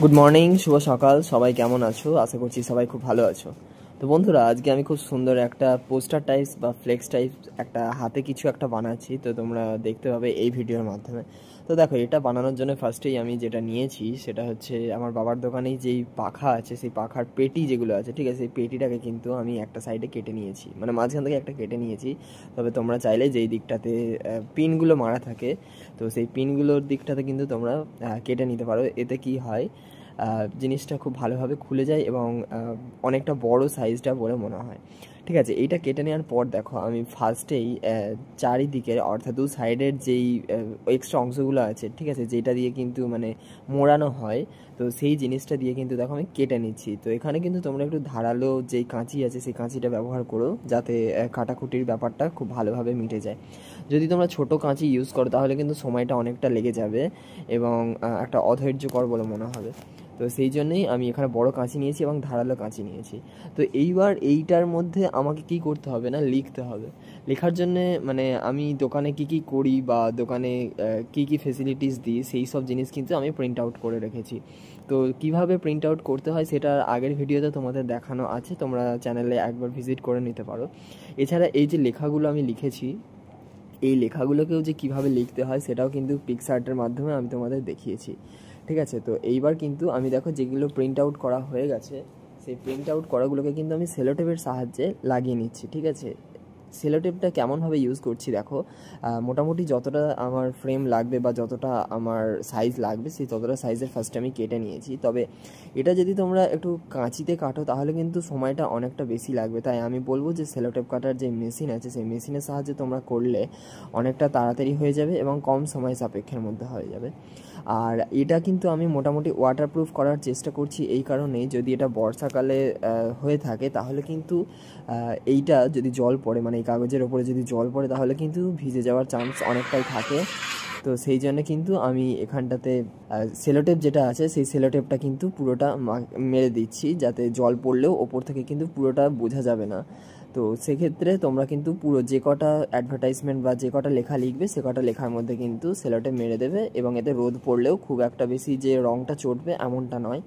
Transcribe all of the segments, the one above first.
Good morning, শুভ সকাল। সবাই কেমন আছো? আশা করছি সবাই খুব ভালো আছো। তো বন্ধুরা, আজকে আমি খুব সুন্দর একটা পোস্টার টাইপস বা ফ্লেক্স টাইপ একটা হাতে কিছু একটা বানাচ্ছি। তো তোমরা দেখতে পাবে এই ভিডিওর মাধ্যমে। তো দেখো, এটা বানানোর জন্য ফার্স্টেই আমি যেটা নিয়েছি সেটা হচ্ছে আমার বাবার দোকানেই যেই পাখা আছে, সেই পাখার পেটি যেগুলো আছে, ঠিক আছে, সেই পেটিটাকে কিন্তু আমি একটা সাইডে কেটে নিয়েছি, মানে মাঝখান থেকে একটা কেটে নিয়েছি। তবে তোমরা চাইলে যেই দিকটাতে পিনগুলো মারা থাকে, তো সেই পিনগুলোর দিকটাতে কিন্তু তোমরা কেটে নিতে পারো। এতে কি হয়, জিনিসটা খুব ভালোভাবে খুলে যায় এবং অনেকটা বড় সাইজটা বলে মনে হয়। ঠিক আছে, এইটা কেটে নেওয়ার পর দেখো, আমি ফার্স্টেই চারিদিকের অর্থাৎ দু সাইডের যেই এক্সট্রা অংশগুলো আছে, ঠিক আছে, যেটা দিয়ে কিন্তু মানে মোড়ানো হয়, তো সেই জিনিসটা দিয়ে কিন্তু দেখো আমি কেটে নিচ্ছি। তো এখানে কিন্তু তোমরা একটু ধারালো যেই কাঁচি আছে সেই কাঁচিটা ব্যবহার করো, যাতে কাটাকুটির ব্যাপারটা খুব ভালোভাবে মিটে যায়। যদি তোমরা ছোট কাঁচি ইউজ করো তাহলে কিন্তু সময়টা অনেকটা লেগে যাবে এবং একটা অধৈর্যকর বলে মনে হবে। তো সেই জন্যই আমি এখানে বড় কাঁচি নিয়েছি এবং ধারালো কাঁচি নিয়েছি। তো এইবার এইটার মধ্যে আমাকে কি করতে হবে না, লিখতে হবে। লেখার জন্যে মানে আমি দোকানে কি কি করি বা দোকানে কি কি ফেসিলিটিস দিই, সেই সব জিনিস কিন্তু আমি প্রিন্ট আউট করে রেখেছি। তো কিভাবে প্রিন্ট আউট করতে হয় সেটার আগের ভিডিওতে তোমাদের দেখানো আছে, তোমরা চ্যানেলে একবার ভিজিট করে নিতে পারো। এছাড়া এই যে লেখাগুলো আমি লিখেছি, এই লেখাগুলোকেও যে কিভাবে লিখতে হয় সেটাও কিন্তু পিকসার্টের মাধ্যমে আমি তোমাদের দেখিয়েছি। ঠিক আছে, তো এইবার কিন্তু আমি দেখো যেগুলো প্রিন্ট আউট করা হয়ে গেছে, সেই প্রিন্ট আউট করাগুলোকে কিন্তু আমি সেলোটেপের সাহায্যে লাগিয়ে নিচ্ছি। ঠিক আছে, সেলোটেপটা কেমনভাবে ইউজ করছি দেখো, মোটামুটি যতটা আমার ফ্রেম লাগবে বা যতটা আমার সাইজ লাগবে সেই ততটা সাইজের ফার্স্টে আমি কেটে নিয়েছি। তবে এটা যদি তোমরা একটু কাঁচিতে কাটো তাহলে কিন্তু সময়টা অনেকটা বেশি লাগবে, তাই আমি বলবো যে সেলোটেপ কাটার যে মেশিন আছে সেই মেশিনের সাহায্যে তোমরা করলে অনেকটা তাড়াতাড়ি হয়ে যাবে এবং কম সময় সাপেক্ষের মধ্যে হয়ে যাবে। আর এটা কিন্তু আমি মোটামুটি ওয়াটারপ্রুফ করার চেষ্টা করছি এই কারণেই, যদি এটা বর্ষাকালে হয়ে থাকে তাহলে কিন্তু এইটা যদি জল পড়ে, মানে এই কাগজের ওপরে যদি জল পড়ে তাহলে কিন্তু ভিজে যাওয়ার চান্স অনেকটাই থাকে। তো সেই জন্য কিন্তু আমি এখানটাতে সেলোটেপ যেটা আছে সেই সেলোটেপটা কিন্তু পুরোটা মেরে দিচ্ছি, যাতে জল পড়লেও ওপর থেকে কিন্তু পুরোটা বোঝা যাবে না। তো সেক্ষেত্রে তোমরা কিন্তু পুরো যে কটা অ্যাডভার্টাইজমেন্ট বা যে কটা লেখা লিখবে সে কটা লেখার মধ্যে কিন্তু সেলোটেপ মেরে দেবে, এবং এতে রোদ পড়লেও খুব একটা বেশি যে রঙটা চটবে এমনটা নয়।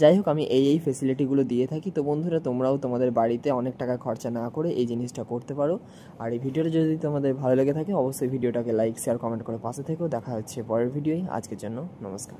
যাই হোক, আমি এই ফেসিলিটিগুলো দিয়ে থাকি। তো বন্ধুরা, তোমরাও তোমাদের বাড়িতে অনেক টাকা খরচা না করে এই জিনিসটা করতে পারো। আর এই ভিডিওটা যদি তোমাদের ভালো লেগে থাকে অবশ্যই ভিডিওটাকে লাইক, শেয়ার, কমেন্ট করে পাশে থেকেও। দেখা হচ্ছে পরের ভিডিওয়। আজকের জন্য নমস্কার।